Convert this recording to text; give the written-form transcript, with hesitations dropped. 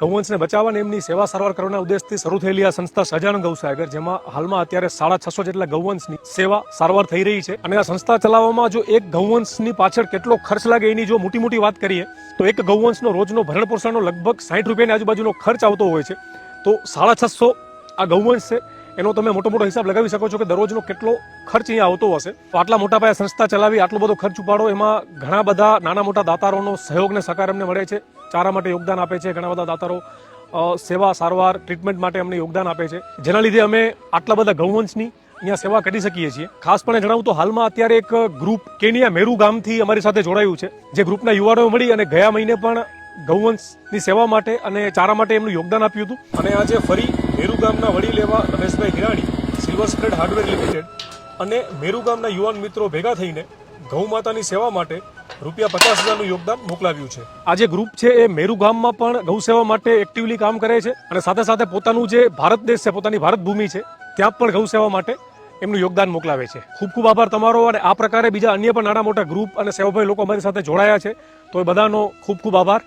ગૌવંશને બચાવવા અને એમની સેવા સારવાર કરવાના ઉદ્દેશથી શરૂ થયેલી આ સંસ્થા સહજાનંદ ગૌસાગર, જેમાં હાલમાં અત્યારે 650 જેટલા ગૌવંશની સેવા સારવાર થઈ રહી છે. અને આ સંસ્થા ચલાવવામાં જો એક ગૌવંશની પાછળ કેટલો ખર્ચ લાગે એની જો મોટી વાત કરીએ તો એક ગૌવંશનો રોજનો ભરણ પોષણનો લગભગ 60 રૂપિયાની આજુબાજુનો ખર્ચ આવતો હોય છે. તો 650 આ ગૌવંશ છે એનો તમે મોટો હિસાબ લગાવી શકો છો કે દરરોજનો કેટલો ખર્ચ અહીંયા આવતો હશે. તો આટલા મોટા પાયે સંસ્થા ચલાવી આટલો બધો ખર્ચ ઉપાડો, એમાં ઘણા બધા નાના મોટા દાતારોનો સહયોગ ને સહકાર અમને મળે છે. ચારા માટે યોગદાન આપે છે ઘણા બધા દાતારો, સેવા સારવાર ટ્રીટમેન્ટ માટે અમને યોગદાન આપે છે, જેના લીધે અમે આટલા બધા ગૌવંશની અહીંયા સેવા કરી શકીએ છીએ. ખાસ પણ જણાવું તો હાલમાં અત્યારે એક ગ્રુપ કેનિયા મેરુ ગામથી અમારી સાથે જોડાયું છે, જે ગ્રુપના યુવાનો મળી અને ગયા મહિને પણ ગૌવંશની સેવા માટે અને ચારા માટે એમનું યોગદાન આપ્યું હતું. અને આજે ફરી મેરુ ગામના વડીલ એવા Rameshbhai Hirani, silver spread hardware limited અને મેરુ ગામના યુવાન મિત્રો ભેગા થઈને ગૌ માતાની સેવા માટે ₹50,000નું યોગદાન મોકલાવ્યું છે. આ જે ગ્રુપ છે એ મેરુ ગામમાં પણ ગૌ સેવા માટે એક્ટિવલી કામ કરે છે અને સાથે પોતાનું જે ભારત દેશ છે, પોતાની ભારત ભૂમિ છે, ત્યાં પણ ગૌ સેવા માટે એમનું યોગદાન મોકલાવે છે. ખૂબ આભાર તમારો. અને આ પ્રકારે બીજા અન્ય પણ નાના મોટા ગ્રુપ અને સેવાભાવી લોકો અમારી સાથે જોડાયા છે, તો એ બધાનો ખૂબ આભાર.